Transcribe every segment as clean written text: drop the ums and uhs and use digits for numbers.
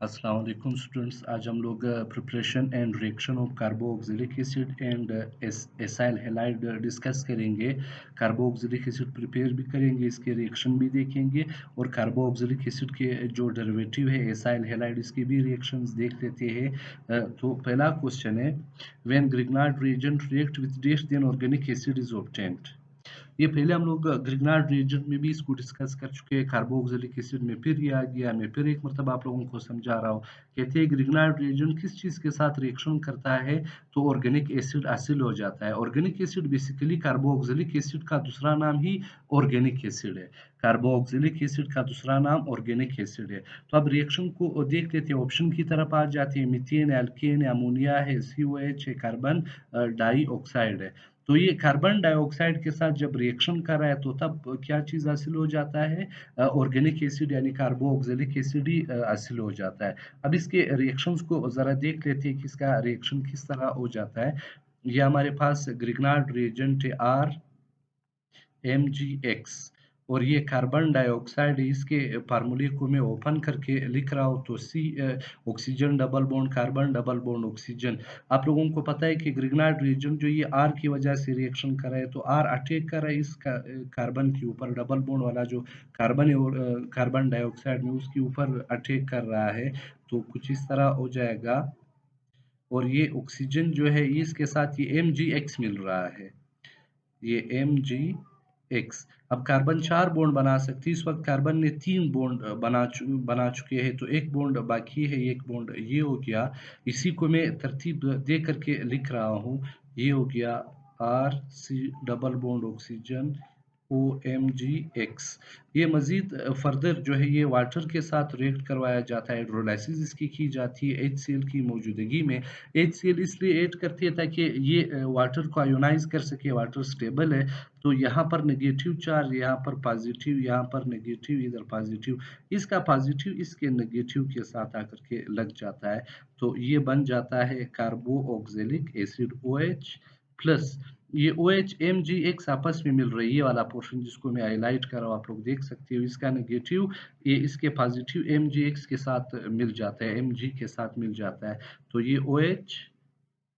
अस्सलाम वालेकुम स्टूडेंट्स। आज हम लोग preparation and reaction of carboxylic acid and acyl halide discuss करेंगे। कार्बोक्सिलिक एसिड प्रिपेयर भी करेंगे, इसके रिएक्शन भी देखेंगे और कार्बोक्सिलिक एसिड के जो डेरिवेटिव है एसाइल हैलाइड, इसके भी रिएक्शंस देख लेते हैं। तो पहला क्वेश्चन है, when Grignard reagent react with dash then organic acid is obtained. ये पहले हम लोग ग्रिग्नार्ड रिएजेंट में भी इसको डिस्कस कर चुके हैं। कार्बोक्सिलिक एसिड में फिर ये आ गया, मैं फिर एक मरतबा आप लोगों को समझा रहा हूँ। कहते हैं ग्रिग्नार्ड रिएजेंट किस चीज़ के साथ रिएक्शन करता है तो ऑर्गेनिक एसिड हासिल हो जाता है। Organic acid basically carboxylic acid का दूसरा नाम ही ऑर्गेनिक एसिड है। कार्बोक्सिलिक एसिड का दूसरा नाम ऑर्गेनिक एसिड है। तो अब रिएक्शन को देख लेते हैं, ऑप्शन की तरफ आ जाते हैं। मीथेन, एल्केन, अमोनिया है, COH है, कार्बन डाइऑक्साइड है। तो ये कार्बन डाइऑक्साइड के साथ जब रिएक्शन कर रहा है तो तब क्या चीज़ हासिल हो जाता है, ऑर्गेनिक एसिड यानी कार्बोक्सिलिक एसिड ही हासिल हो जाता है। अब इसके रिएक्शंस को ज़रा देख लेते हैं कि इसका रिएक्शन किस तरह हो जाता है। ये हमारे पास ग्रिग्नार्ड रिएजेंट है RMgX और ये कार्बन डाइऑक्साइड है। इसके फार्मूले को मैं ओपन करके लिख रहा हूँ तो oxygen double bond carbon double bond oxygen. आप लोगों को पता है कि ग्रिग्नार्ड रिएजेंट जो ये R की वजह से रिएक्शन कर रहा है तो R अटैक कर रहा है इस कार्बन के ऊपर, डबल बॉन्ड वाला जो कार्बन है और कार्बन डाइऑक्साइड में उसके ऊपर अटैक कर रहा है। तो कुछ इस तरह हो जाएगा और ये ऑक्सीजन जो है इसके साथ ये MgX मिल रहा है, ये MgX। अब कार्बन 4 बॉन्ड बना सकती है। इस वक्त कार्बन ने 3 बॉन्ड बना चुके हैं तो एक बॉन्ड बाकी है, एक बॉन्ड ये हो गया। इसी को मैं तरतीब दे करके लिख रहा हूँ। ये हो गया RC double bond oxygen OMgX। ये मज़ीद फर्दर जो है ये वाटर के साथ रिएक्ट करवाया जाता है, हाइड्रोलाइसिस इसकी की जाती है HCl की मौजूदगी में। HCl इसलिए ऐड करती है ताकि ये वाटर को आयोनाइज कर सके, वाटर स्टेबल है। तो यहाँ पर नेगेटिव चार्ज, यहाँ पर पॉजिटिव, यहाँ पर नेगेटिव, इधर पॉजिटिव, इसका पॉजिटिव इसके नेगेटिव के साथ आकर के लग जाता है। तो ये बन जाता है कार्बोक्सिलिक एसिड OH प्लस ये OH MgX आपस में मिल रही है, ये वाला पोर्शन जिसको मैं हाईलाइट कर रहा हूँ आप लोग देख सकते हो। इसका नेगेटिव ये इसके पॉजिटिव MgX के साथ मिल जाता है, Mg के साथ मिल जाता है। तो ये OH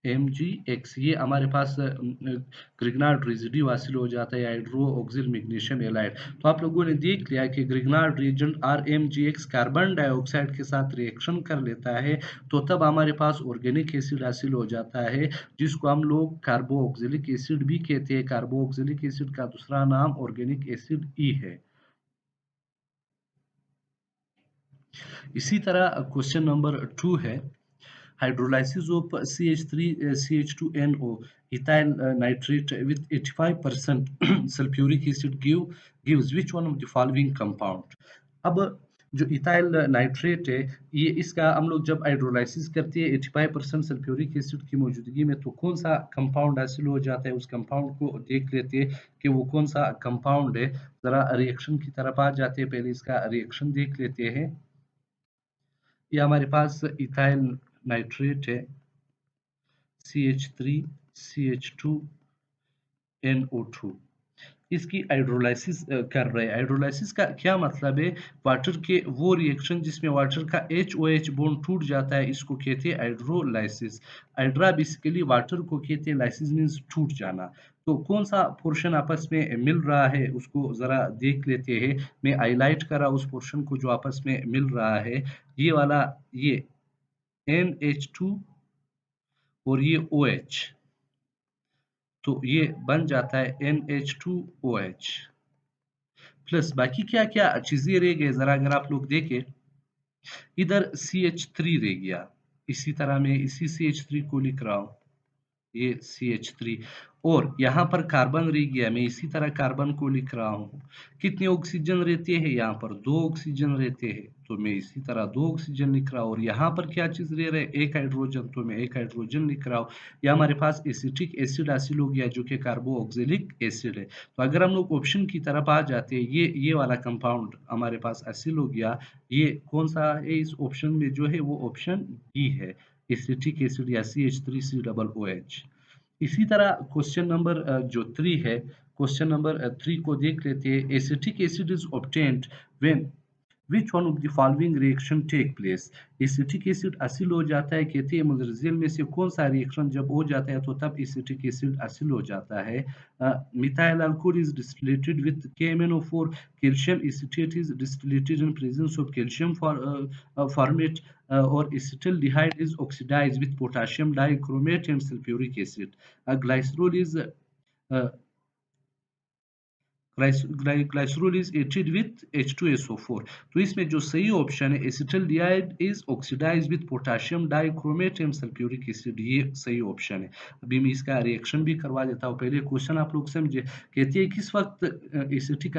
MgX ये हमारे पास ग्रिग्नार्ड रेजिड्यू हासिल हो जाता है, हाइड्रो ऑक्सिल मैग्नीशियम हैलाइड। तो आप लोगों ने देख लिया कि Grignard reagent RMgX carbon dioxide के साथ रिएक्शन कर लेता है तो तब हमारे पास ऑर्गेनिक एसिड हासिल हो जाता है, जिसको हम लोग कार्बोक्सिलिक एसिड भी कहते हैं। कार्बोक्सिलिक एसिड का दूसरा नाम ऑर्गेनिक एसिड ई है। इसी तरह क्वेश्चन नंबर 2 है, hydrolysis of CH3CH2NO ethyl nitrate with 85% sulfuric acid gives which one of the following compound। अब जो इथाइल नाइट्रेट है ये इसका हम लोग जब हाइड्रोलाइसिस करते हैं 85% सल्फ्यूरिक एसिड की मौजूदगी में तो कौन सा कंपाउंड हासिल हो जाता है, उस कंपाउंड को देख लेते हैं कि वो कौन सा कंपाउंड है। जरा रिएक्शन की तरफ आ जाते हैं, पहले इसका रिएक्शन देख लेते हैं। ये हमारे पास इथाइल नाइट्रेट है CH3CH2NO2, इसकी हाइड्रोलाइसिस कर रहे हैं। हाइड्रोलाइसिस का क्या मतलब है, वाटर के वो रिएक्शन जिसमें वाटर का HOH बॉन्ड टूट जाता है इसको कहते हैं हाइड्रोलाइसिस। हाइड्रा बेसिकली वाटर को कहते हैं, लाइसिस मीन्स टूट जाना। तो कौन सा पोर्शन आपस में मिल रहा है उसको जरा देख लेते हैं। मैं हाईलाइट कर रहा उस पोर्शन को जो आपस में मिल रहा है, ये वाला, ये NH2 और ये OH, तो ये बन जाता है NH2OH प्लस बाकी क्या-क्या चीज़ें रह गए ज़रा अगर आप लोग देखें, इधर CH3 रह गया। इसी तरह मैं इसी CH3 को लिख रहा हूँ, ये CH3 और यहाँ पर कार्बन रह गया, मैं इसी तरह कार्बन को लिख रहा हूँ। कितने ऑक्सीजन रहते हैं यहाँ पर, 2 ऑक्सीजन रहते हैं, तो मैं इसी तरह 2 ऑक्सीजन लिख रहा हूँ और यहाँ पर क्या चीज़ रह रहा है, 1 हाइड्रोजन, तो मैं 1 हाइड्रोजन लिख रहा हूँ। ये हमारे पास एसिटिक एसिड हासिल हो गया जो कि कार्बोक्सिलिक एसिड है। तो अगर हम लोग ऑप्शन की तरफ आ जाते हैं, ये वाला कंपाउंड हमारे पास हासिल हो गया। ये कौन-सा है इस ऑप्शन में जो है वो ऑप्शन डी है, एसिटिक एसिड या CH3COOH। इसी तरह क्वेश्चन नंबर जो 3 है, क्वेश्चन नंबर 3 को देख लेते हैं। Acetic acid is obtained when which one of the following reaction take place? Acetic acid असिल हो जाता है, कहते हैं मुंदरजेल में से कौन सा रिएक्शन जब हो जाता है तो तब एसिटिक एसिड असिल हो जाता है? Methyl alcohol is distillated with KMnO4, calcium acetate is distillated in presence of calcium formate, और acetaldehyde is oxidized with potassium dichromate and sulfuric acid. Glycerol is glycerol is acid with H2SO4। तो इसमें जो सही option है acetaldehyde is oxidise with potassium dichromate and sulphuric acid, ये सही option है। अभी मैं इसका रिएक्शन भी करवा देता हूँ, पहले क्वेश्चन आप लोग समझे। कहते हैं किस वक्त एसिटिक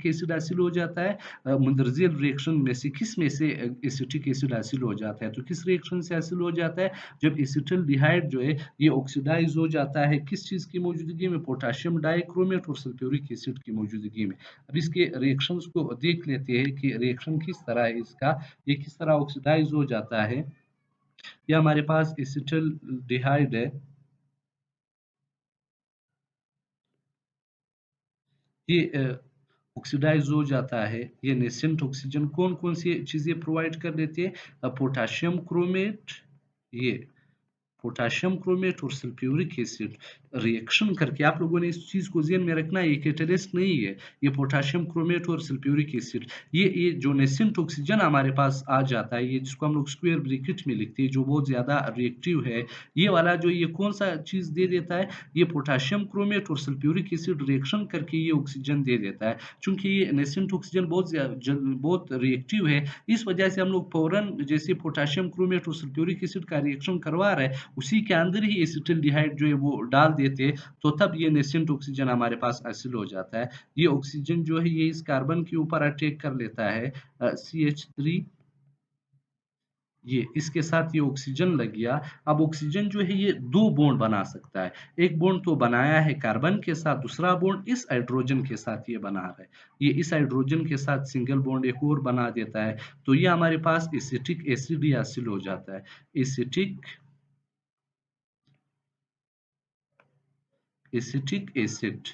एसिड हासिल हो जाता है? मुंदरजेल रिएक्शन में से किस में से एसिटिक एसिड हासिल हो जाता है? तो किस रिएक्शन से हासिल हो जाता है? जब एसिटल्डिहाइड जो है ये ऑक्सीडाइज हो जाता है किस चीज की मौजूदगी में? पोटाशियम डाइक्रोमेट और सल्फ्यूरिक एसिड की मौजूदगी में। अब इसके रिएक्शंस को देख लेते हैं कि रिएक्शन किस तरह है इसका, ये किस तरह ऑक्सीडाइज हो जाता है। ये हमारे पास एसिटल्डिहाइड है, ये ऑक्सीडाइज हो जाता है। ये नेसेंट ऑक्सीजन कौन कौन सी चीजें प्रोवाइड कर देते हैं? पोटाशियम क्रोमेट, ये पोटाशियम क्रोमेट और सल्फ्यूरिक एसिड रिएक्शन करके, आप लोगों ने इस चीज को ध्यान में रखना है, ये कैटलिस्ट नहीं है। ये पोटाशियम क्रोमेट और सल्फ्यूरिक एसिड, ये जो नेसेंट ऑक्सीजन हमारे पास आ जाता है, ये जिसको हम लोग स्क्वायर ब्रैकेट में लिखते हैं, जो बहुत ज्यादा रिएक्टिव है, ये वाला जो ये कौन सा चीज दे देता है? ये पोटाशियम क्रोमेट और सल्फ्यूरिक एसिड रिएक्शन करके ये ऑक्सीजन दे देता है। चूंकि ये नेसेंट ऑक्सीजन बहुत रिएक्टिव है, इस वजह से हम लोग फौरन जैसे पोटाशियम क्रोमेट और सल्फ्यूरिक एसिड का रिएक्शन करवा रहे हैं, उसी के अंदर ही एसिटल्डिहाइड जो है वो डाल देते हैं, तो तब ये नेसेंट ऑक्सीजन हमारे पास हासिल हो जाता है। ये ऑक्सीजन जो है ये इस कार्बन के ऊपर अटैक कर लेता है, CH3, ये इसके साथ ये ऑक्सीजन लग गया। अब ऑक्सीजन जो है ये दो बॉन्ड बना सकता है, एक बॉन्ड तो बनाया है कार्बन के साथ, दूसरा बॉन्ड इस हाइड्रोजन के साथ ये बना रहा है, ये इस हाइड्रोजन के साथ सिंगल बॉन्ड एक और बना देता है, तो ये हमारे पास एसिटिक एसिड ही हासिल हो जाता है। Acetic acetic acid,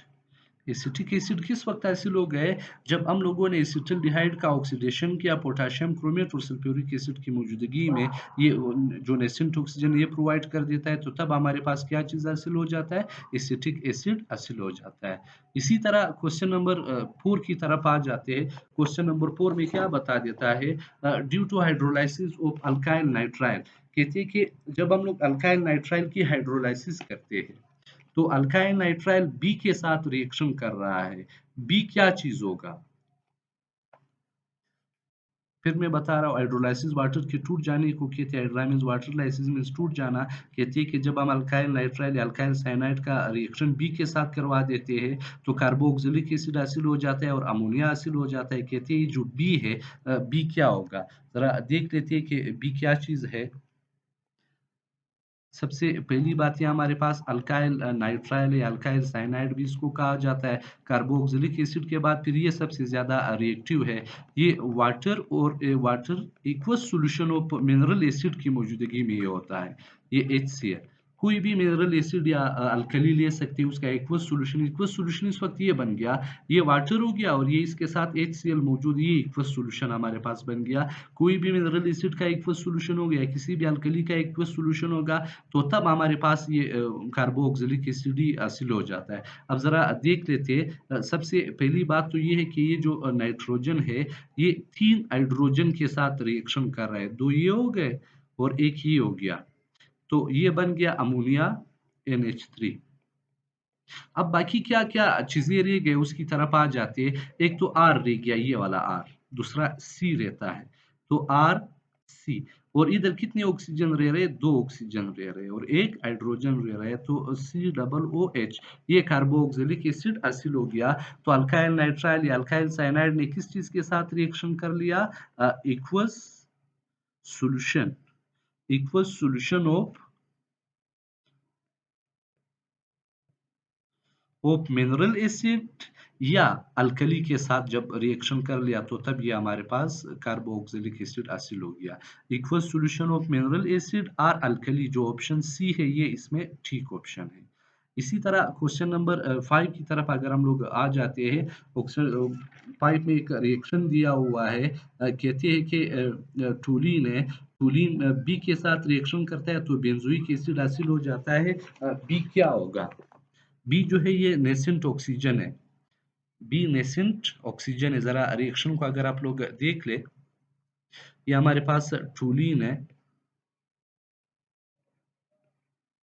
acetic acid किस वक्त हासिल हो गए? जब हम लोगों ने एसिटल्डिहाइड का ऑक्सीडेशन किया पोटाशियम क्रोमेट और सल्फ्यूरिक एसिड की मौजूदगी में, ये जो नेसेंट ऑक्सीजन ये प्रोवाइड कर देता है, तो तब हमारे पास क्या चीज हासिल हो जाता है? एसिटिक एसिड हासिल हो जाता है। इसी तरह क्वेश्चन नंबर 4 की तरफ आ जाते हैं। क्वेश्चन नंबर 4 में क्या बता देता है? Due to hydrolysis of alkyl nitrile, कहते हैं कि जब हम लोग अल्काइल नाइट्राइल की हाइड्रोलाइसिस करते हैं तो अल्काइल नाइट्राइल बी के साथ रिएक्शन कर रहा है, बी क्या चीज होगा? फिर मैं बता रहा हूँ, हाइड्रोलाइसिस वाटर के टूट जाने को कहते हैं, हाइड्रामिस वाटर लाइसिस में टूट जाना, कहते हैं कि जब हम अल्काइल नाइट्राइल या अल्काइल साइनाइड का रिएक्शन बी के साथ करवा देते हैं तो कार्बोक्सिलिक एसिड हासिल हो जाता है और अमोनिया हासिल हो जाता है। कहते हैं जो बी है, बी क्या होगा? जरा देख लेते हैं कि बी क्या चीज है। सबसे पहली बात ये हमारे पास अल्काइल नाइट्राइल या अल्काइल साइनाइड भी इसको कहा जाता है। कार्बोक्सिलिक एसिड के बाद फिर ये सबसे ज़्यादा रिएक्टिव है। ये वाटर और water aqueous solution of mineral acid की मौजूदगी में ये होता है। ये HCl कोई भी मिनरल एसिड या अल्कली ले सकते हैं, उसका एक्वस सॉल्यूशन इस वक्त ये बन गया, ये वाटर हो गया और ये इसके साथ HCl मौजूद, ये एक्वस सॉल्यूशन हमारे पास बन गया। कोई भी मिनरल एसिड का एक्वस सॉल्यूशन हो गया, किसी भी अल्कली का एक्वस सॉल्यूशन होगा, तो तब हमारे पास ये कार्बोक्सिलिक एसिड ही हासिल हो जाता है। अब ज़रा देख लेते हैं, सबसे पहली बात तो ये है कि ये जो नाइट्रोजन है, ये 3 हाइड्रोजन के साथ रिएक्शन कर रहा है, 2 ये हो गए और 1 ये हो गया, तो ये बन गया अमोनिया NH3। अब बाकी क्या-क्या चीज़ें रह गए उसकी तरफ आ जाते हैं। एक तो R रह गया, ये वाला R, दूसरा C रहता है, तो R, C, और इधर कितने ऑक्सीजन रह रहे हैं? 2 ऑक्सीजन रह रहे हैं और 1 हाइड्रोजन रह रहा है, तो COOH, ये कार्बोक्सिलिक एसिड हासिल हो गया। तो अल्काइल नाइट्राइल या अल्काइल साइनाइड ने किस चीज़ के साथ रिएक्शन कर लिया? Aqueous solution, aqueous solution of mineral acid या अल्कली के साथ जब रिएक्शन कर लिया तो तब ये हमारे पास कार्बोक्सिलिक एसिड हासिल हो गया। Aqueous solution of mineral acid और अल्कली, जो ऑप्शन सी है ये इसमें ठीक ऑप्शन है। इसी तरह क्वेश्चन नंबर 5 की तरफ अगर हम लोग आ जाते हैं, 5 में एक रिएक्शन दिया हुआ है। कहते हैं कि टोलीन बी के साथ रिएक्शन करता है तो बेंजोइक एसिड हासिल हो जाता है। बी क्या होगा? बी जो है ये नेसेंट ऑक्सीजन है। बी नेसेंट ऑक्सीजन है। ज़रा रिएक्शन को अगर आप लोग देख लें, ये हमारे पास टोलीन है,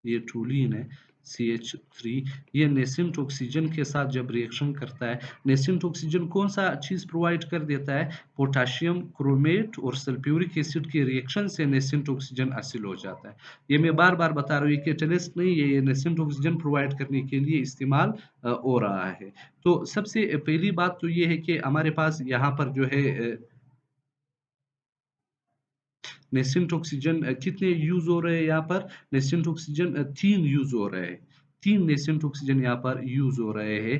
ये टोलीन है CH3। ये नेसेंट ऑक्सीजन के साथ जब रिएक्शन करता है, नेसेंट ऑक्सीजन कौन सा चीज प्रोवाइड कर देता है? पोटाशियम क्रोमेट और सल्फ्यूरिक एसिड के रिएक्शन से नेसेंट ऑक्सीजन हासिल हो जाता है। ये मैं बार बार बता रहा हूँ, ये कैटलिस्ट नहीं है, ये नेसेंट ऑक्सीजन प्रोवाइड करने के लिए इस्तेमाल हो रहा है। तो सबसे पहली बात तो ये है कि हमारे पास यहाँ पर जो है नेसेंट ऑक्सीजन कितने यूज हो रहे हैं यहाँ पर? नेसेंट ऑक्सीजन 3 यूज हो रहे हैं। 3 नेसेंट ऑक्सीजन यहाँ पर यूज हो रहे हैं।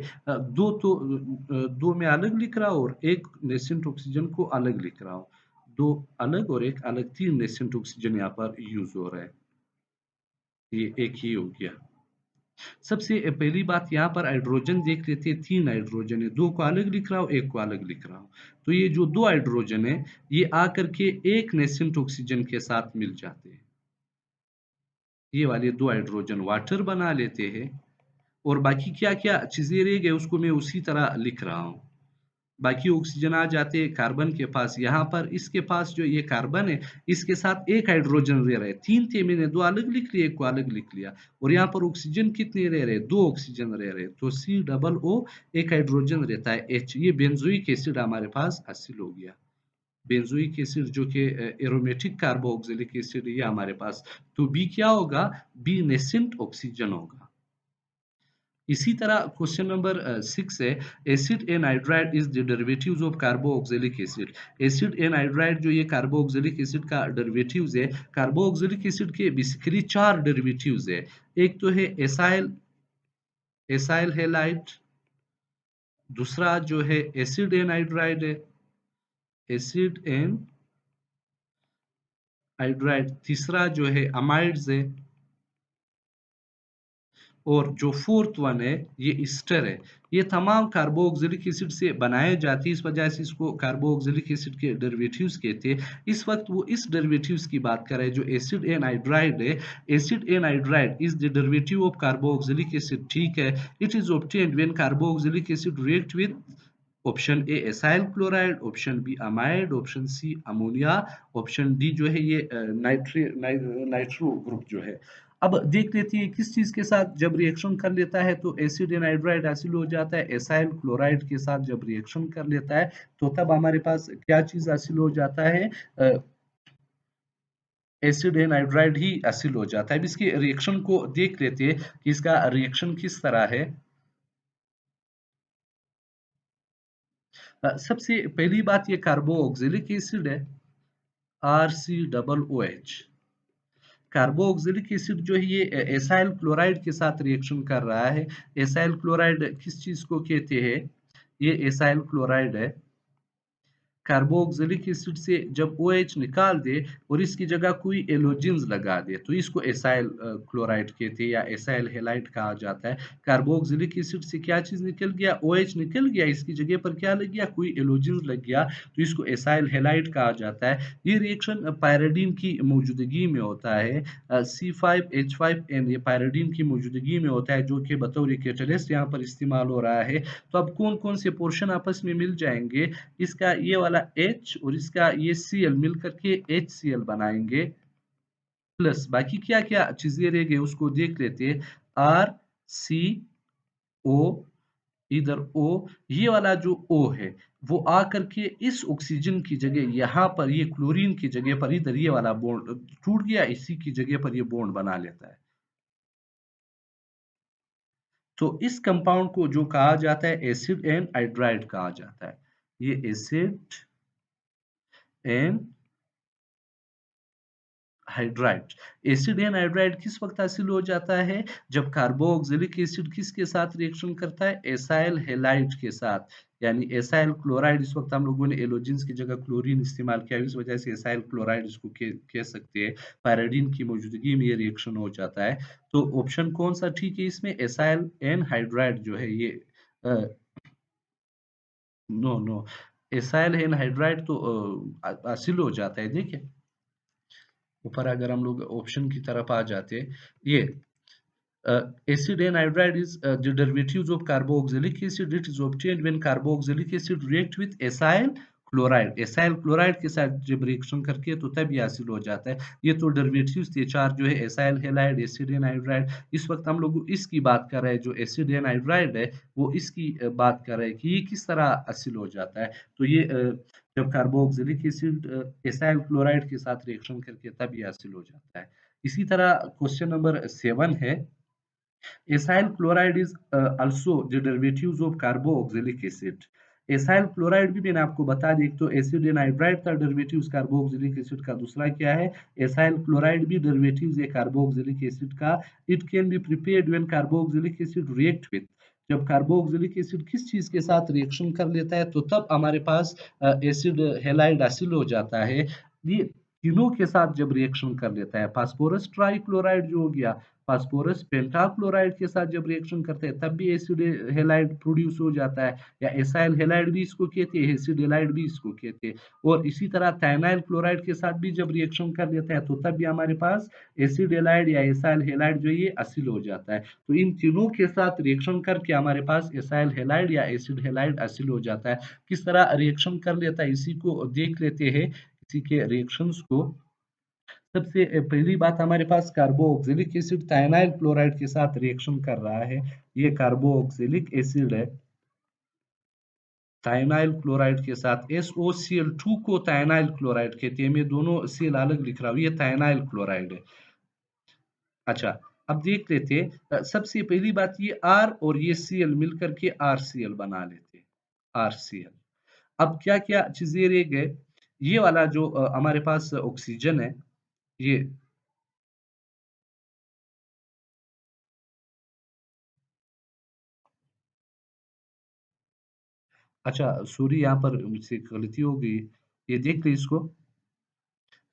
दो मैं अलग लिख रहा हूँ और एक नेसेंट ऑक्सीजन को अलग लिख रहा हूँ। दो अलग और एक अलग, 3 नेसेंट ऑक्सीजन यहाँ पर यूज हो रहे हैं। ये एक ही हो गया। सबसे पहली बात यहाँ पर हाइड्रोजन देख लेते हैं। 3 हाइड्रोजन है, 2 को अलग लिख रहा हूँ, 1 को अलग लिख रहा हूँ। तो ये जो 2 हाइड्रोजन है, ये आकर के एक नेसेंट ऑक्सीजन के साथ मिल जाते हैं। ये वाले 2 हाइड्रोजन वाटर बना लेते हैं और बाकी क्या-क्या चीज़ें रह गए उसको मैं उसी तरह लिख रहा हूँ। बाकी ऑक्सीजन आ जाते हैं कार्बन के पास, यहाँ पर इसके पास जो ये कार्बन है, इसके साथ एक हाइड्रोजन रह रहे हैं। 3 थे, मैंने 2 अलग लिख लिए, 1 को अलग लिख लिया और यहाँ पर ऑक्सीजन कितने रह रहे हैं? 2 ऑक्सीजन रह रहे हैं। तो C डबल O, एक हाइड्रोजन रहता है H। ये बेंजोइक एसिड हमारे पास हासिल हो गया। बेंजोइक एसिड जो कि एरोमेटिक कार्बोक्सिलिक एसिड, ये हमारे पास। तो बी क्या होगा? बी नेसेंट ऑक्सीजन होगा। इसी तरह क्वेश्चन नंबर 6 है, acid anhydride is the derivatives of carboxylic acid. Acid anhydride जो ये कार्बोक्सिलिक एसिड का डेरिवेटिव्स है। कार्बोक्सिलिक एसिड के बेसिकली 4 डेरिवेटिव्स है। एक तो है एसाइल एसाइल हैलाइड, दूसरा जो है एसिड एनहाइड्राइड है, एसिड एनहाइड्राइड, तीसरा जो है अमाइड्स है और जो फोर्थ वन है ये ईस्टर है। ये तमाम कार्बोक्सिलिक एसिड से बनाए जाती है, इस वजह से इसको कार्बोक्सिलिक एसिड के डेरिवेटिव्स कहते हैं। इस वक्त वो इस डेरिवेटिव्स की बात कर रहे हैं जो एसिड एनहाइड्राइड है। Acid anhydride is the derivative of carboxylic acid, ठीक है। It is obtained when carboxylic acid react with option A acyl chloride, option B amide, option C ammonia, option D जो है ये नाइट्रो ग्रुप जो है। अब देख लेते हैं किस चीज के साथ जब रिएक्शन कर लेता है तो एसिड एनहाइड्राइड हासिल हो जाता है। एसाइल क्लोराइड के साथ जब रिएक्शन कर लेता है तो तब हमारे पास क्या चीज हासिल हो जाता है? एसिड एनहाइड्राइड ही हासिल हो जाता है। अब इसके रिएक्शन को देख लेते हैं कि इसका रिएक्शन किस तरह है। सबसे पहली बात ये कार्बोक्सिलिक एसिड है, RC OH। कार्बोक्सिलिक एसिड जो है ये एसाइल क्लोराइड के साथ रिएक्शन कर रहा है। एसाइल क्लोराइड किस चीज को कहते हैं? ये एसाइल क्लोराइड है। कार्बोक्सिलिक एसिड से जब OH निकाल दे और इसकी जगह कोई एलोजिन्स लगा दे तो इसको एसाइल क्लोराइड कहते हैं या एसाइल हैलाइड कहा जाता है। कार्बोक्सिलिक एसिड से क्या चीज निकल गया? OH निकल गया, इसकी जगह पर क्या लग गया? कोई एलोजिन्स लग गया तो इसको एसाइल हैलाइड कहा जाता है। ये रिएक्शन पायरिडीन की मौजूदगी में होता है। C5H5N ये पायरिडीन की मौजूदगी में होता है जो कि बतौर कैटलिस्ट यहाँ पर इस्तेमाल हो रहा है। तो अब कौन कौन से पोर्शन आपस में मिल जाएंगे? इसका ये वाला H और इसका ये Cl मिल करके HCl बनाएंगे प्लस बाकी क्या क्या चीजें रह गई उसको देख लेते हैं। RCO, इधर O, ये वाला जो O है वो आ करके इस ऑक्सीजन की जगह यहाँ पर ये क्लोरीन की जगह पर इधर ये वाला बॉन्ड टूट गया, इसी की जगह पर ये बॉन्ड बना लेता है। तो इस कंपाउंड को जो कहा जाता है एसिड एंड हाइड्राइड कहा जाता है। ये acid and hydride. Acid anhydride किस वक्त हासिल हो जाता है? जब कार्बोक्सिलिक एसिड किसके साथ रिएक्शन करता है? एसाइल हैलाइड के साथ। यानी एसाइल क्लोराइड, इस वक्त हम लोगों ने एलोजिन्स की जगह क्लोरीन इस्तेमाल किया, इस वजह से एसाइल क्लोराइड इसको कह सकते हैं। पायरिडीन की मौजूदगी में ये रिएक्शन हो जाता है। तो ऑप्शन कौन सा ठीक है इसमें? एसाइल एनहाइड्राइड जो है ये नो, नो, एसाइल एनहाइड्राइड तो असील हो जाता है, देखिए ऊपर अगर हम लोग ऑप्शन की तरफ आ जाते, ये acid anhydride is the derivatives of carboxylic acid. It is obtained when carboxylic acid react with acyl chloride, acyl chloride के साथ जब रिएक्शन करके तो तब ये हासिल हो जाता है। ये तो डेरिवेटिव्स थे चार जो है एसाइल हैलाइड, एसिड एनहाइड्राइड। इस वक्त हम लोग इसकी बात कर रहे हैं, जो एसिड एनहाइड्राइड है वो इसकी बात कर रहे हैं कि ये किस तरह हासिल हो जाता है। तो ये जब कार्बोक्सिलिक एसिड एसाइल क्लोराइड के साथ रिएक्शन करके तब ये हासिल हो जाता है। इसी तरह क्वेश्चन नंबर 7 है, acyl chloride is also the derivatives of carboxylic acid. Acyl chloride भी मैंने आपको बता दी, एक तो एसिड एनहाइड्राइड का डेरिवेटिव्स कार्बोक्सिलिक एसिड का, दूसरा क्या है एसाइल क्लोराइड भी डेरिवेटिव्स है कार्बोक्सिलिक एसिड का। It can be prepared when carboxylic acid react with, जब कार्बोक्सिलिक एसिड किस चीज के साथ रिएक्शन कर लेता है तो तब हमारे पास एसिड हैलाइड हासिल हो जाता है। ये तीनों के साथ जब रिएक्शन कर लेता है, फास्फोरस ट्राइक्लोराइड जो हो गया, फास्फोरस पेंटाक्लोराइड के साथ जब रिएक्शन करते हैं तब भी एसिड हैलाइड प्रोड्यूस हो जाता है, या एसाइल हैलाइड भी इसको कहते हैं, एसिड हैलाइड भी इसको कहते हैं। और इसी तरह थायनाइल क्लोराइड के साथ भी जब रिएक्शन कर लेता है तो तब भी हमारे पास एसिड हैलाइड या एसाइल हैलाइड जो ये असिल हो जाता है। तो इन तीनों के साथ रिएक्शन करके हमारे पास एसाइल हैलाइड या एसिड हैलाइड असिल हो जाता है। किस तरह रिएक्शन कर लेता है इसी को देख लेते हैं, इसी के रिएक्शंस को। सबसे पहली बात, हमारे पास कार्बोक्सिलिक एसिड थायनाइल क्लोराइड के साथ रिएक्शन कर रहा है। ये कार्बोक्सिलिक एसिड है थायनाइल क्लोराइड के साथ, SOCl2 को थायनाइल क्लोराइड कहते हैं। मैं दोनों सेल अलग लिख रहा हूँ, ये थायनाइल क्लोराइड है। अच्छा, अब देख लेते हैं, सबसे पहली बात ये R और ये Cl मिलकर के RCl बना लेते हैं, RCl। अब क्या क्या चीजें रह गए, ये वाला जो हमारे पास ऑक्सीजन है, ये अच्छा सॉरी, यहाँ पर मुझसे गलती हो गई, ये देख लें इसको।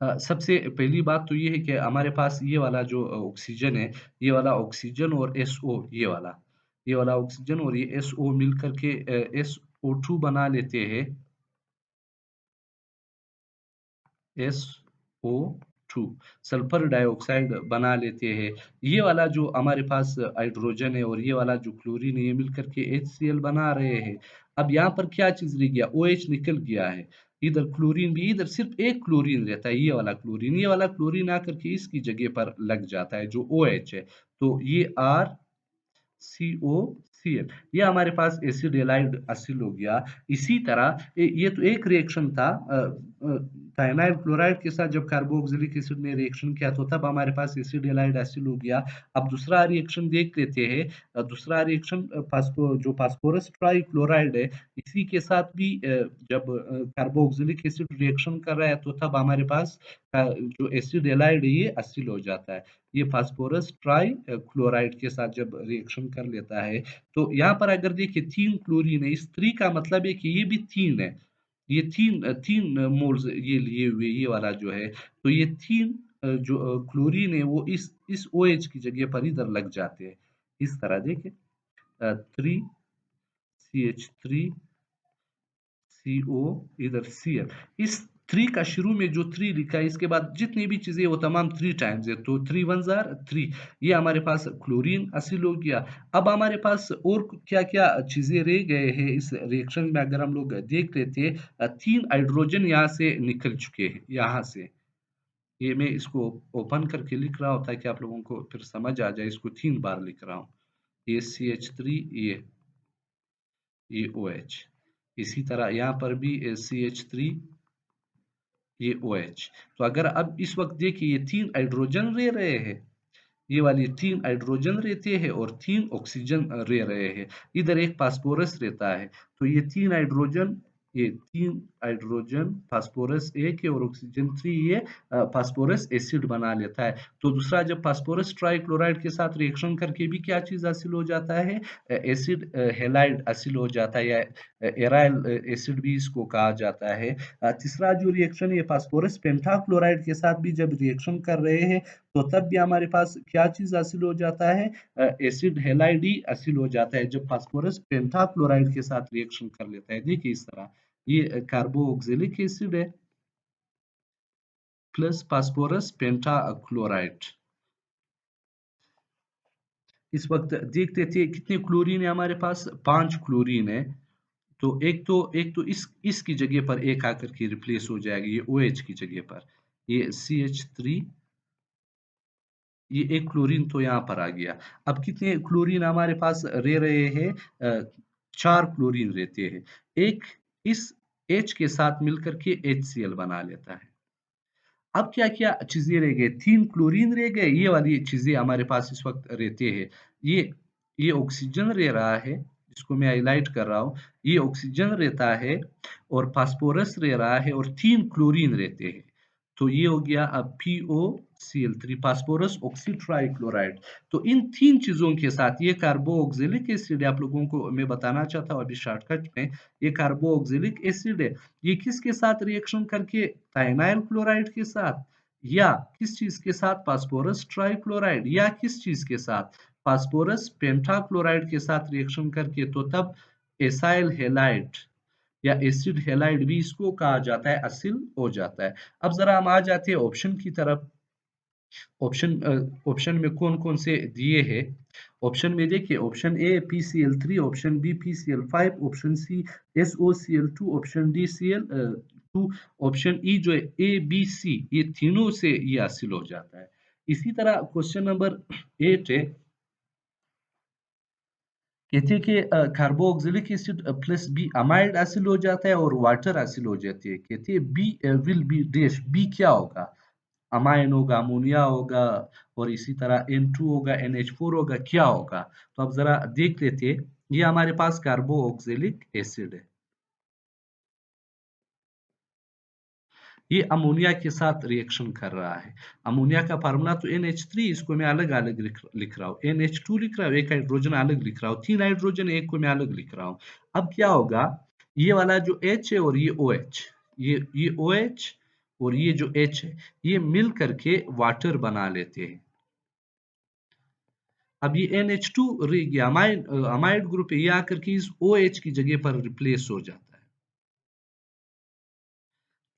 सबसे पहली बात तो ये है कि हमारे पास ये वाला जो ऑक्सीजन है, ये वाला ऑक्सीजन और SO, ये वाला ऑक्सीजन और ये SO मिल कर के SO2 बना लेते हैं, SO2 सल्फर डाइऑक्साइड बना लेते हैं। ये वाला जो हमारे पास हाइड्रोजन है और ये वाला जो क्लोरीन है, ये मिलकर के HCl बना रहे हैं। अब यहाँ पर क्या चीज़ रह गया, OH निकल गया है। इधर क्लोरीन भी, इधर सिर्फ एक क्लोरीन रहता है, ये वाला क्लोरीन आकर के इसकी जगह पर लग जाता है जो OH है। तो ये R COCl, ये हमारे पास एसिड एलाइड असिल हो गया। इसी तरह ये तो एक रिएक्शन था, थायनाइल क्लोराइड के साथ जब कार्बोक्सिलिक एसिड ने रिएक्शन किया तो तब हमारे पास एसिड एलाइड असिल हो गया। अब दूसरा रिएक्शन देख लेते हैं, दूसरा रिएक्शन जो फास्फोरस ट्राइक्लोराइड है, इसी के साथ भी जब कार्बोक्सिलिक एसिड रिएक्शन कर रहा है तो तब हमारे पास जो एसिड एलाइड है ये असिल हो जाता है। ये फास्फोरस ट्राई क्लोराइड के साथ जब रिएक्शन कर लेता है तो यहाँ पर अगर देखिए 3 क्लोरीन है, इस 3 का मतलब है कि ये भी 3 है। ये 3 मोल्स ये लिए हुए, ये वाला जो है, तो ये 3 जो क्लोरीन है वो इस OH की जगह पर इधर लग जाते हैं। इस तरह देखिए 3 CH3 CO, इधर Cl, इस 3 का शुरू में जो 3 लिखा है इसके बाद जितनी भी चीजें वो तमाम 3 टाइम्स है, तो 3 1 जार 3, ये हमारे पास क्लोरीन हासिल हो गया। अब हमारे पास और क्या क्या चीजें रह गए हैं इस रिएक्शन में, अगर हम लोग देख लेते हैं, 3 हाइड्रोजन यहाँ से निकल चुके हैं, यहाँ से। ये मैं इसको ओपन करके लिख रहा हूँ ताकि आप लोगों को फिर समझ आ जाए, इसको 3 बार लिख रहा हूँ। ये CH3, ये OH, इसी तरह यहाँ पर भी CH3, ये OH। तो अगर अब इस वक्त देखिए ये 3 हाइड्रोजन रह रहे हैं, ये वाली 3 हाइड्रोजन रहते हैं और 3 ऑक्सीजन रह रहे हैं। इधर एक फास्फोरस रहता है, तो ये 3 हाइड्रोजन, ये 3 हाइड्रोजन फास्फोरस एक है और ऑक्सीजन 3 ये फास्फोरस एसिड बना लेता है। तो दूसरा जब फास्फोरस ट्राइक्लोराइड के साथ रिएक्शन करके भी क्या चीज़ हासिल हो जाता है? एसिड हैलाइड हासिल हो जाता है या एराइल एसिड भी इसको कहा जाता है। तीसरा जो रिएक्शन ये फास्फोरस पेंटाक्लोराइड के साथ भी जब रिएक्शन कर रहे हैं तो तब भी हमारे पास क्या चीज़ हासिल हो जाता है? एसिड हैलाइड ही हासिल हो जाता है जब फास्फोरस पेंटाक्लोराइड के साथ रिएक्शन कर लेता है। देखिए इस तरह ये कार्बोक्सिलिक एसिड है प्लस फास्फोरस पेंटाक्लोराइड। इस वक्त देखते थे कितने क्लोरीन है हमारे पास 5 क्लोरीन है। तो इसकी जगह पर एक आकर के रिप्लेस हो जाएगी ये OH की जगह पर। ये CH3 ये एक क्लोरीन तो यहाँ पर आ गया। अब कितने क्लोरीन हमारे पास रह रहे हैं? 4 क्लोरीन रहते हैं। एक इस H के साथ मिलकर के HCl बना लेता है। अब क्या-क्या चीज़ें रह गई? 3 क्लोरीन रह गए, ये वाली चीज़ें हमारे पास इस वक़्त रहते हैं। ये ये ऑक्सीजन रह रहा है, जिसको मैं हाइलाइट कर रहा हूँ। ये ऑक्सीजन रहता है और फास्फोरस रह रहा है और 3 क्लोरीन रहते हैं। तो ये हो गया अब POCl3 फास्फोरस ऑक्सी ट्राइक्लोराइड। तो इन 3 चीज़ों के साथ ये कार्बोक्सिलिक एसिड आप लोगों को मैं बताना चाहता हूँ अभी शॉर्टकट में, ये कार्बोक्सिलिक एसिड है। ये किसके साथ रिएक्शन करके थाइनाइल क्लोराइड के साथ या किस चीज के साथ फास्फोरस ट्राइक्लोराइड या किस चीज के साथ फास्फोरस पेंटाक्लोराइड के साथ रिएक्शन करके तो तब एसाइल हेलाइड या एसिड हेलाइड भी इसको कहा जाता है हासिल हो जाता है। अब जरा हम आ जाते हैं ऑप्शन की तरफ। ऑप्शन में कौन-कौन से दिए हैं? ऑप्शन में देखिए option A PCl3, option B PCl5, option C SOCl2, option D Cl2, option E जो है ए बी सी ये तीनों से ये हासिल हो जाता है। इसी तरह क्वेश्चन नंबर 8 है कहते हैं कि carboxylic acid plus B amide हासिल हो जाता है और वाटर हासिल हो जाती है। कहते हैं B will be dash B क्या होगा? अमाइन होगा, अमोनिया होगा और इसी तरह N2 होगा, NH4 होगा, क्या होगा? तो अब ज़रा देख लेते हैं। ये हमारे पास कार्बोक्सिलिक एसिड है। ये अमोनिया के साथ रिएक्शन कर रहा है। अमोनिया का फार्मूला तो NH3 इसको मैं अलग-अलग लिख रहा हूँ। NH2 लिख रहा हूँ, एक हाइड्रोजन अलग लिख रहा हूँ, 3 हाइड्रोजन एक को मैं अलग लिख रहा हूँ। अब क्या होगा? ये वाला जो H है और ये OH, ये OH और ये जो H है, ये मिल करके वाटर बना लेते हैं। अब ये NH2 रह गया अमाइड ग्रुप है, ये आकर के इस OH की जगह पर रिप्लेस हो जाता है।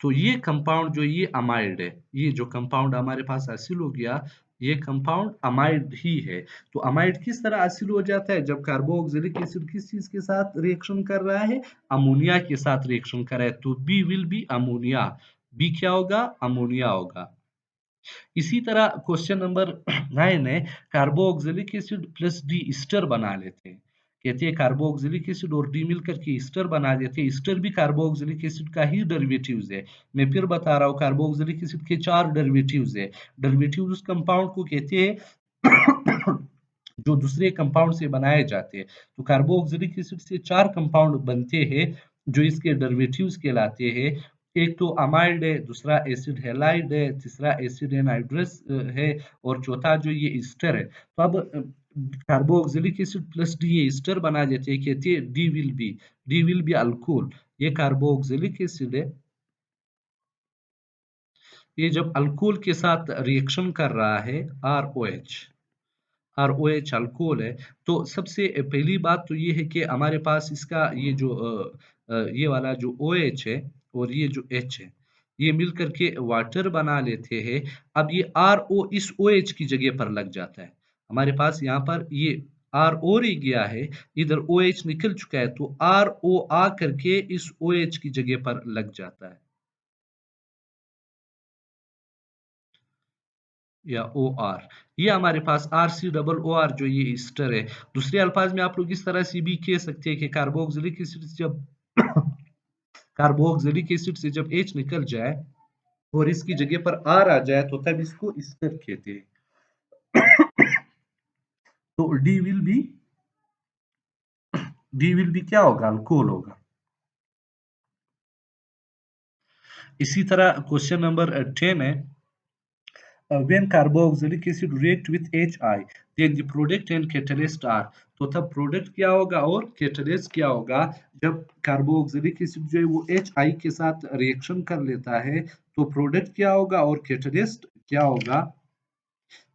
तो ये कंपाउंड जो ये अमाइड है, ये जो कंपाउंड हमारे पास हासिल हो गया, ये कंपाउंड अमाइड ही है। तो अमाइड किस तरह हासिल हो जाता है? जब कार्बोक्सिलिक एसिड किस चीज़ के साथ रिएक्शन कर रहा है? अमोनिया के साथ रिएक्शन कर रहा है, तो B will be ammonia. B क्या होगा? अमोनिया होगा। इसी तरह क्वेश्चन नंबर 9 है carboxylic acid plus D Easter बना लेते हैं। कहते हैं कार्बोक्सिलिक एसिड और डी मिलकर के ईस्टर बना देते हैं। ईस्टर भी कार्बोक्सिलिक एसिड का ही डेरिवेटिव्स है। मैं फिर बता रहा हूँ कार्बोक्सिलिक एसिड के 4 डेरिवेटिव्स है। डेरिवेटिव उस कंपाउंड को कहते हैं जो दूसरे कंपाउंड से बनाए जाते हैं। तो कार्बोक्सिलिक एसिड से 4 कंपाउंड बनते हैं जो इसके डेरिवेटिव्स कहलाते हैं। एक तो अमाइड है, दूसरा एसिड हैलाइड है, तीसरा एसिड एनहाइड्रस है और चौथा जो ये ईस्टर है। तो अब कार्बोक्सिलिक एसिड प्लस डी ये ईस्टर बना देते हैं, कहते हैं डी विल बी अल्कोहल। ये कार्बोक्सिलिक एसिड है। ये जब अल्कोहल के साथ रिएक्शन कर रहा है ROH ROH अल्कोहल है, तो सबसे पहली बात तो ये है कि हमारे पास इसका ये जो ये वाला जो OH है और ये जो H है, ये मिल कर के वाटर बना लेते हैं। अब ये RO इस OH की जगह पर लग जाता है। हमारे पास यहाँ पर ये RO रह गया है, इधर OH निकल चुका है, तो RO आ करके इस OH की जगह पर लग जाता है। या OR ये हमारे पास RC जो ये ईस्टर है। दूसरे अल्फाज में आप लोग इस तरह से भी कह सकते हैं कि कार्बोक्सिलिक एसिड से जब H निकल जाए और इसकी जगह पर R आ जाए तो तब इसको ईस्टर कहते हैं। तो डी विल बी क्या होगा? अल्कोहल होगा। इसी तरह क्वेश्चन नंबर 10 है, when carboxylic acid react with HI, then the product and catalyst are। तो तब प्रोडक्ट क्या होगा और कैटलिस्ट क्या होगा? जब कार्बोक्सिलिक एसिड जो है वो HI के साथ रिएक्शन कर लेता है तो प्रोडक्ट क्या होगा और कैटलिस्ट क्या होगा?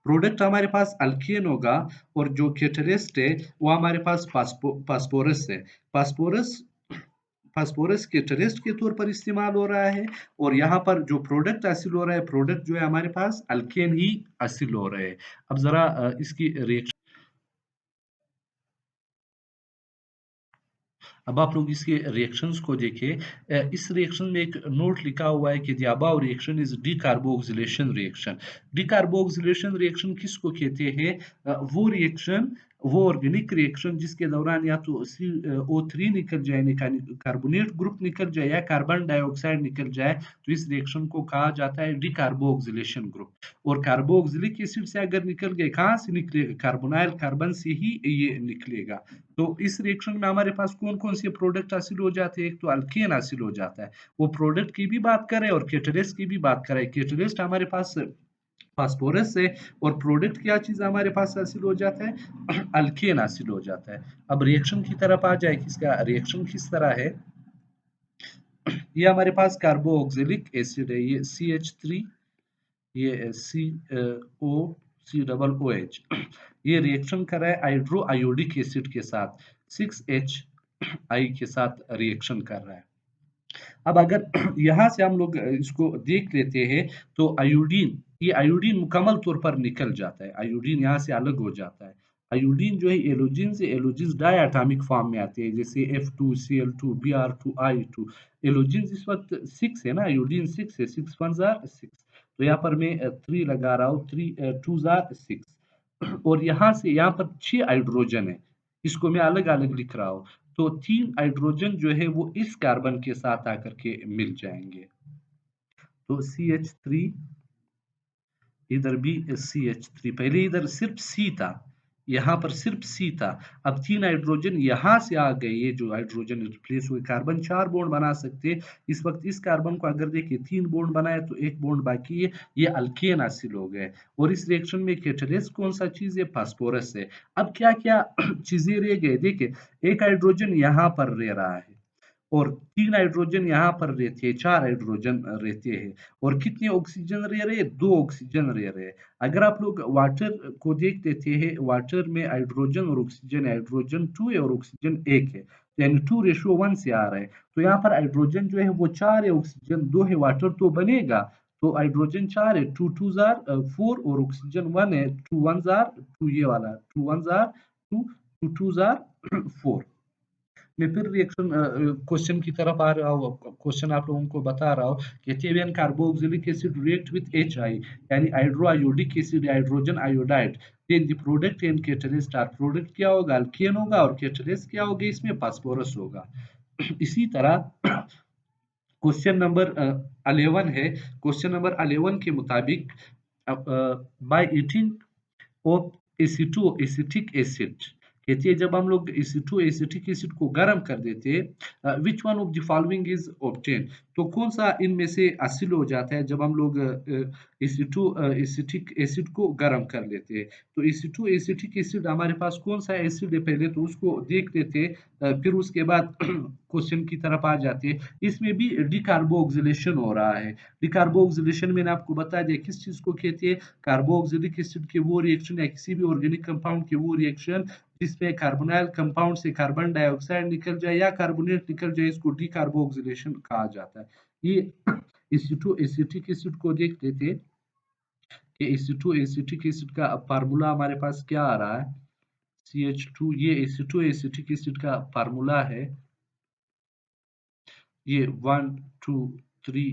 प्रोडक्ट हमारे पास अल्केन होगा और जो कैटलिस्ट है वो हमारे पास फास्फोरस है। फास्फोरस फास्फोरस कैटलिस्ट के तौर पर इस्तेमाल हो रहा है और यहाँ पर जो प्रोडक्ट हासिल हो रहा है, प्रोडक्ट जो है हमारे पास अल्केन ही हासिल हो रहे हैं। अब जरा इसकी रिएक्शन, अब आप लोग इसके रिएक्शंस को देखिए। इस रिएक्शन में एक नोट लिखा हुआ है कि the above reaction is decarboxylation reaction. Decarboxylation reaction किसको कहते हैं? वो रिएक्शन, वो ऑर्गेनिक रिएक्शन जिसके दौरान या तो O3 निकल जाए, कार्बोनेट ग्रुप निकल जाए या कार्बन डाइऑक्साइड निकल जाए, तो इस रिएक्शन को कहा जाता है डीकार्बोक्सिलेशन ग्रुप। और कार्बोक्सिलिक एसिड से अगर निकल गए, कहाँ से निकलेगा? कार्बोनाइल कार्बन से ही ये निकलेगा। तो इस रिएक्शन में हमारे पास कौन-कौन से प्रोडक्ट हासिल हो जाते हैं? एक तो अल्केन हासिल हो जाता है। वो प्रोडक्ट की भी बात करें और कैटलिस्ट की भी बात करें। कैटलिस्ट हमारे पास फास्फोरस है और प्रोडक्ट क्या चीज़ हमारे पास हासिल हो जाता है? अल्केन हासिल हो जाता है। अब रिएक्शन की तरफ आ जाए, किसका रिएक्शन किस तरह है? ये हमारे पास कार्बोक्सिलिक एसिड है, ये CH3, ये सी डबल ओ एच, ये रिएक्शन कर रहा है हाइड्रो आयोडिक एसिड के साथ, 6H के साथ रिएक्शन कर रहा है। अब अगर यहाँ से हम लोग इसको देख लेते हैं तो आयोडीन, ये आयोडीन मुकम्मल तौर पर निकल जाता है, आयोडीन यहाँ से अलग हो जाता है। आयोडीन जो है एलोजिन से एलोजिन डायटोमिक फॉर्म में आते हैं, जैसे F2Cl2 Br2I2। एलोजिन इस वक्त 6 है ना, आयोडीन 6 है, 6 1 जार 6, तो यहाँ पर मैं 3 लगा रहा हूँ, 3 2 जार 6, और यहाँ से यहाँ पर 6 हाइड्रोजन है, इसको मैं अलग अलग लिख रहा हूँ। तो 3 हाइड्रोजन जो है वो इस कार्बन के साथ आकर के मिल जाएंगे। तो CH3, इधर भी CH3, पहले इधर सिर्फ C था, यहाँ पर सिर्फ C था। अब 3 हाइड्रोजन यहाँ से आ गए, ये जो हाइड्रोजन रिप्लेस हुए, कार्बन 4 बॉन्ड बना सकते हैं। इस वक्त इस कार्बन को अगर देखिए 3 बॉन्ड बनाए तो 1 बॉन्ड बाकी है, ये अल्केन हासिल हो गए। और इस रिएक्शन में कैटलिस्ट कौन सा चीज़ है? फास्फोरस है। अब क्या-क्या चीज़ें रह गए? देखिए, एक हाइड्रोजन यहाँ पर रह रहा है और 3 हाइड्रोजन यहाँ पर रहते हैं, 4 हाइड्रोजन रहते हैं और कितने ऑक्सीजन रह रहे हैं? 2 ऑक्सीजन रह रहे हैं। अगर आप लोग वाटर को देख लेते हैं, वाटर में हाइड्रोजन और ऑक्सीजन, हाइड्रोजन 2 है और ऑक्सीजन 1 है, यानी 2:1 से आ रहा है। तो यहाँ पर हाइड्रोजन जो है वो 4 है, ऑक्सीजन 2 है, वाटर तो बनेगा। तो हाइड्रोजन 4 है, 2 2 जार 4 और ऑक्सीजन 1 है, 2 1 जार 2, ये वाला 2 1 जार 2, 2 2 जार 4। मैं फिर रिएक्शन क्वेश्चन की तरफ आ रहा हूँ, क्वेश्चन आप लोगों को बता रहा हूँ कि ethane carboxylic acid react with HI, यानी hydroiodic acid, hydrogen iodide, then the product and catalyst are. Product क्या होगा? अल्केन होगा और कैटलिस्ट क्या होगा? इसमें फास्फोरस होगा। इसी तरह क्वेश्चन नंबर 11 है। क्वेश्चन नंबर 11 के मुताबिक bye eating of एसिटो acetic acid, कहती है जब हम लोग एसिटो एसिटिक एसिड को गर्म कर देते हैं, विच one of the following is obtain, तो कौन सा इनमें से हासिल हो जाता है जब हम लोग एसिटो एसिटिक एसिड को गर्म कर लेते हैं? तो एसिटो एसिटिक एसिड हमारे पास कौन सा एसिड है, पहले तो उसको देख लेते हैं, फिर उसके बाद क्वेश्चन की तरफ आ जाते हैं। इसमें भी डिकार्बोक्सिलेशन हो रहा है। डिकार्बोक्सिलेशन मैंने आपको बता दिया किस चीज को कहते हैं? कार्बोक्सिलिक एसिड के वो रिएक्शन या किसी भी ऑर्गेनिक कंपाउंड के वो रिएक्शन जिसमें कार्बोनाइल कंपाउंड से कार्बन डाइऑक्साइड निकल जाए या कार्बोनेट निकल जाए, इसको डिकार्बोक्सिलेशन कहा जाता है। ये एसिटो एसिटिक एसिड को देख लेते हैं कि एसिटो एसिटिक एसिड का फार्मूला हमारे पास क्या आ रहा है? CH2, ये एसिटो एसिटिक एसिड का फार्मूला है, ये 1 2 3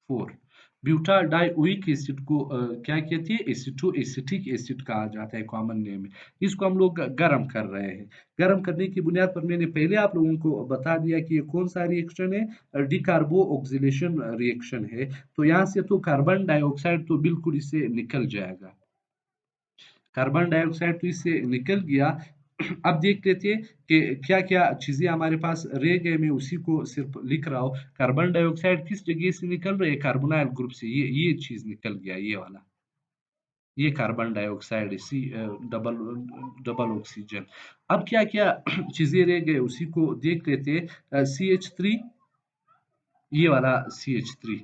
4। ब्यूटाल डाइओइक एसिड को क्या कहते हैं? एसिटो एसिटिक एसिड कहा जाता है, कॉमन नेम है। इसको हम लोग गर्म कर रहे हैं। गर्म करने की बुनियाद पर मैंने पहले आप लोगों को बता दिया कि ये कौन सा रिएक्शन है? डिकार्बो ऑक्सीडेशन रिएक्शन है। तो यहाँ से तो कार्बन डाइऑक्साइड तो बिल्कुल इससे निकल जाएगा, कार्बन डाइऑक्साइड तो इससे निकल गया। अब देख लेते हैं कि क्या-क्या चीज़ें हमारे पास रह गए, मैं उसी को सिर्फ़ लिख रहा हूँ। कार्बन डाइऑक्साइड किस जगह से निकल रही है? कार्बोनाइल ग्रुप से, ये चीज़ निकल गया, ये वाला। ये कार्बन डाइऑक्साइड इसी डबल डबल ऑक्सीजन। अब क्या-क्या चीज़ें रह गए उसी को देख लेते हैं। CH3, ये वाला CH3,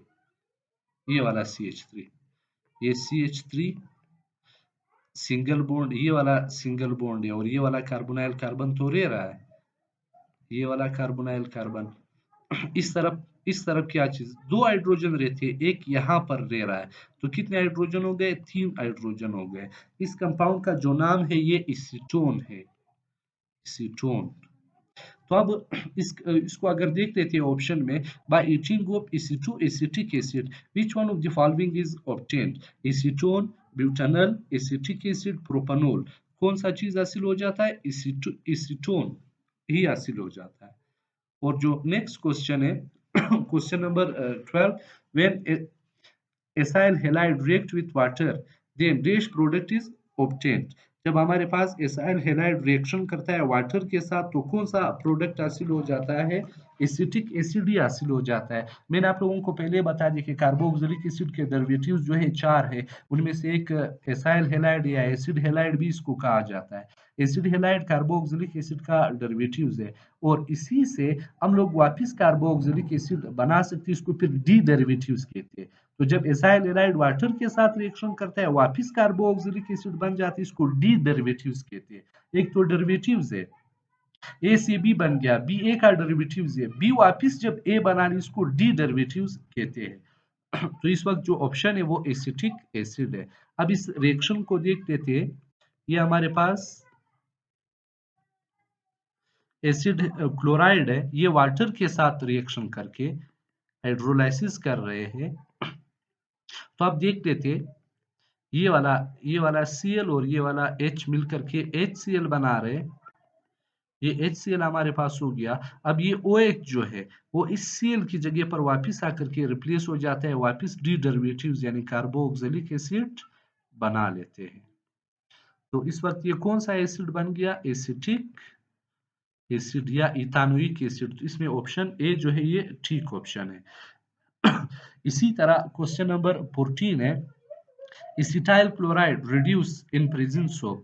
ये वाला CH3, ये CH3 सिंगल बॉन्ड, ये वाला सिंगल बॉन्ड है और ये वाला कार्बोनाइल कार्बन तो रह रहा है। ये वाला कार्बोनाइल कार्बन इस तरफ क्या चीज़, 2 हाइड्रोजन रहते हैं, एक यहाँ पर रह रहा है। तो कितने हाइड्रोजन हो गए? 3 हाइड्रोजन हो गए। इस कंपाउंड का जो नाम है ये एसीटोन है, एसीटोन। तो अब इसको अगर देख लेते हैं ऑप्शन में, by eating of aceto acetic acid which one of the following is obtained? Acetone, butanol, acetic acid, propanol. कौन सा चीज़ हासिल हो जाता है? एसीटोन ही हासिल हो जाता है। और जो नेक्स्ट क्वेश्चन है question number 12, when acyl halide react with water then dash product is obtained. जब हमारे पास एसाइल हैलाइड रिएक्शन करता है वाटर के साथ तो कौन सा प्रोडक्ट हासिल हो जाता है? एसिटिक एसिड ही हासिल हो जाता है। मैंने आप लोगों को पहले बता दिया कि कार्बोक्सिलिक एसिड के डेरिवेटिव्स जो है 4 है, उनमें से एक एसाइल हैलाइड या एसिड हैलाइड भी इसको कहा जाता है। एसिड हैलाइड कार्बोक्सिलिक एसिड का डेरिवेटिव्स है और इसी से हम लोग वापस कार्बोक्सिलिक एसिड बना सकते हैं, इसको फिर डी डेरिवेटिव्स कहते हैं। तो जब एसाइल हैलाइड वाटर के साथ रिएक्शन करता है वापस कार्बोक्सिलिक एसिड बन जाती है, इसको डी डेरिवेटिव्स कहते हैं। एक तो डेरिवेटिव्स है, ए से बी बन गया, बी ए का डेरिवेटिव्स है, बी वापस जब ए बना ली इसको डी डेरिवेटिव्स कहते हैं। तो इस वक्त जो ऑप्शन है वो एसिटिक एसिड है। अब इस रिएक्शन को देख लेते हैं। ये हमारे पास एसिड क्लोराइड है, ये वाटर के साथ रिएक्शन करके हाइड्रोलाइसिस कर रहे हैं। तो आप देख लेते हैं, ये वाला Cl और ये वाला H मिल करके HCl बना रहे हैं। ये HCl हमारे पास हो गया। अब ये OH जो है वो इस Cl की जगह पर वापस आकर के रिप्लेस हो जाता है, वापस डी डेरिवेटिव्स यानी कार्बोक्सिलिक एसिड बना लेते हैं। तो इस वक्त ये कौन सा एसिड बन गया? एसिटिक एसिड या इथानोइक एसिड। तो इसमें ऑप्शन ए जो है ये ठीक ऑप्शन है। इसी तरह क्वेश्चन नंबर 14 है, acetyl chloride reduce in presence of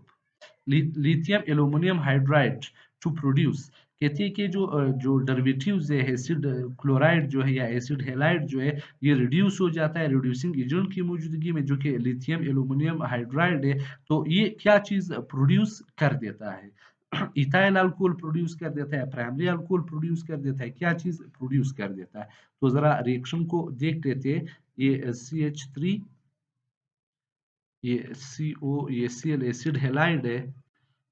lithium aluminium hydride to produce. कहते हैं कि जो डेरिवेटिव्स है एसिड क्लोराइड जो है या एसिड हैलाइड जो है ये रिड्यूस हो जाता है रिड्यूसिंग एजेंट की मौजूदगी में, जो कि लिथियम एल्यूमिनियम हाइड्राइड है। तो ये क्या चीज प्रोड्यूस कर देता है? इथाइल अल्कोहल प्रोड्यूस कर देता है, प्राइमरी अल्कोहल प्रोड्यूस कर देता है, क्या चीज प्रोड्यूस कर देता है? तो जरा रिएक्शन को देख लेते हैं। ये CH3, ये CO, ये Cl एसिड हैलाइड है,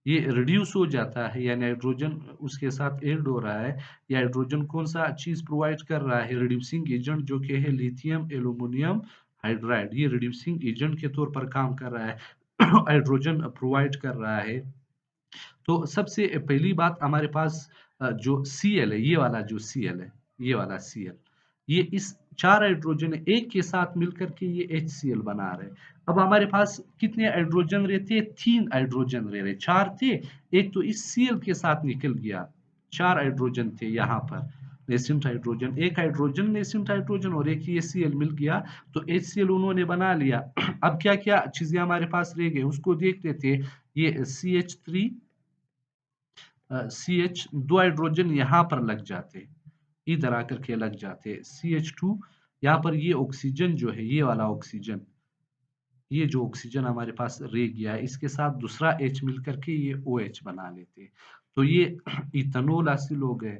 ये रिड्यूस हो जाता है यानी हाइड्रोजन उसके साथ ऐड हो रहा है। ये हाइड्रोजन कौन सा चीज प्रोवाइड कर रहा है? रिड्यूसिंग एजेंट, जो कि है लिथियम एल्यूमिनियम हाइड्राइड। ये रिड्यूसिंग एजेंट के तौर पर काम कर रहा है, हाइड्रोजन प्रोवाइड कर रहा है। तो सबसे पहली बात हमारे पास जो Cl है, ये वाला जो Cl है, ये वाला Cl, ये इस 4 हाइड्रोजन एक के साथ मिलकर के ये HCl बना रहे हैं। अब हमारे पास कितने हाइड्रोजन रहते हैं? 3 हाइड्रोजन रह रहे, 4 थे, एक तो इस Cl के साथ निकल गया, 4 हाइड्रोजन थे यहाँ पर नेसेंट हाइड्रोजन, एक हाइड्रोजन नेसेंट हाइड्रोजन और एक ये Cl मिल गया, तो HCl उन्होंने बना लिया। अब क्या क्या चीजें हमारे पास रह गए उसको देख लेते हैं। ये CH3, CH 2 हाइड्रोजन यहाँ पर लग जाते, इधर आकर के लग जाते, CH2 यहाँ पर, ये ऑक्सीजन जो है, ये वाला ऑक्सीजन, ये जो ऑक्सीजन हमारे पास रह गया है इसके साथ दूसरा H मिल करके ये OH बना लेते। तो ये इथेनॉल हासिल हो गए।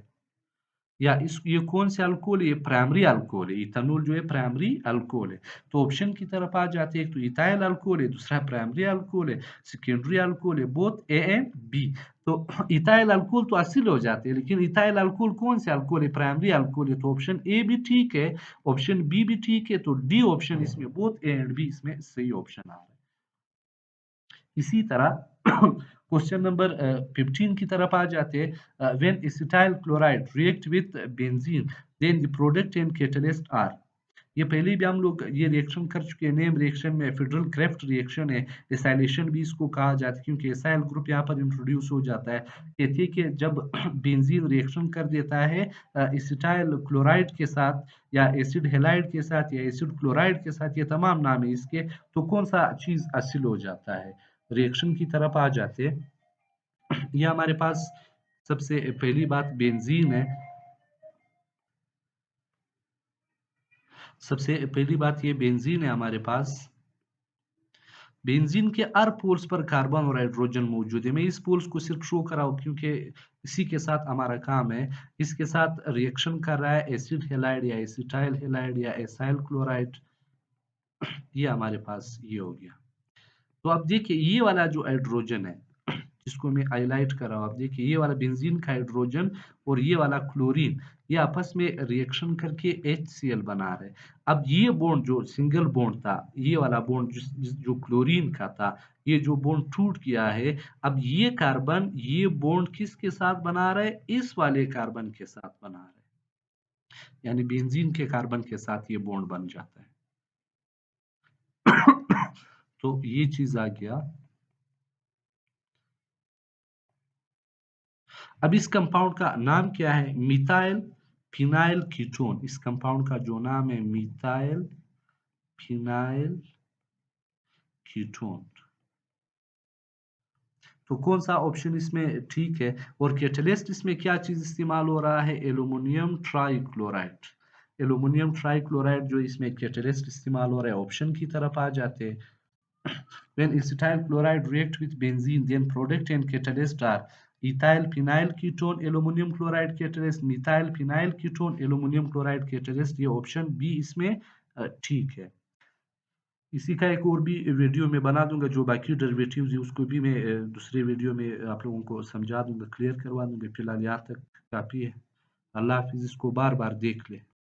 या इस ये कौन से अल्कोहल है? ये प्राइमरी अल्कोहल है, इथेनॉल जो है प्राइमरी अल्कोहल है। तो ऑप्शन की तरफ आ जाते हैं, एक तो इथाइल अल्कोहल है, दूसरा प्राइमरी अल्कोहल है, सेकेंडरी अल्कोहल है, बोथ ए एंड बी। तो इथाइल अल्कोहल तो हासिल हो जाते हैं, लेकिन इथाइल अल्कोहल कौन से अल्कोहल है? प्राइमरी अल्कोहल है। तो ऑप्शन ए भी ठीक है, ऑप्शन बी भी ठीक है, तो डी ऑप्शन इसमें बोथ ए एंड बी इसमें सही ऑप्शन आ रहा है। इसी तरह क्वेश्चन नंबर 15 की तरफ आ जाते हैं। When acetyl chloride react with benzene then the product and catalyst are. ये पहले भी हम लोग ये रिएक्शन कर चुके हैं, नेम रिएक्शन में फेडरल क्रेफ्ट रिएक्शन है, एसाइलेशन भी इसको कहा जाता है क्योंकि एसाइल ग्रुप यहाँ पर इंट्रोड्यूस हो जाता है। कहती है कि जब बेंजीन रिएक्शन कर देता है एसिटाइल क्लोराइड के साथ या एसिड हैलाइड के साथ या एसिड क्लोराइड के साथ, ये तमाम नाम है इसके, तो कौन सा चीज़ असिल हो जाता है। रिएक्शन की तरफ आ जाते हैं। ये हमारे पास सबसे पहली बात बेंजीन है। सबसे पहली बात ये बेंजीन है हमारे पास। बेंजीन के हर पोल्स पर कार्बन और हाइड्रोजन मौजूद है। मैं इस पोल्स को सिर्फ शो कर रहा हूँ क्योंकि इसी के साथ हमारा काम है। इसके साथ रिएक्शन कर रहा है एसिड हैलाइड या एसिटाइल हैलाइड या एसाइल क्लोराइड। ये हमारे पास ये हो गया। तो आप देखिए ये वाला जो हाइड्रोजन है जिसको मैं हाईलाइट कर रहा हूँ, आप देखिए ये वाला बेंजीन का हाइड्रोजन और ये वाला क्लोरीन, ये आपस में रिएक्शन करके HCl बना रहे। अब ये बॉन्ड जो सिंगल बॉन्ड था, ये वाला बॉन्ड जो क्लोरीन का था, ये जो बॉन्ड टूट गया है, अब ये कार्बन ये बॉन्ड किसके साथ बना रहे, इस वाले कार्बन के साथ बना रहे, यानी बेंजीन के कार्बन के साथ ये बॉन्ड बन जाता है। तो ये चीज आ गया। अब इस कंपाउंड का नाम क्या है, मिथाइल फिनाइल कीटोन। इस कंपाउंड का जो नाम है मिथाइल फिनाइल कीटोन। तो कौन सा ऑप्शन इसमें ठीक है। और कैटलिस्ट इसमें क्या चीज इस्तेमाल हो रहा है, एल्यूमिनियम ट्राइक्लोराइड। एल्यूमिनियम ट्राइक्लोराइड जो इसमें कैटलिस्ट इस्तेमाल हो रहा है, ऑप्शन की तरफ आ जाते हैं। When acetyl chloride react with benzene, then product and catalyst are ethyl phenyl ketone, aluminum chloride catalyst, methyl phenyl ketone, aluminum chloride catalyst। ये ऑप्शन बी इसमें ठीक है। इसी का एक और भी वीडियो में बना दूंगा, जो बाकी डेरिवेटिव्स है उसको भी मैं दूसरे वीडियो में आप लोगों को समझा दूंगा, क्लियर करवा दूंगा। फिलहाल यहाँ तक काफ़ी है। अल्लाह हाफिज़, इसको बार बार देख ले।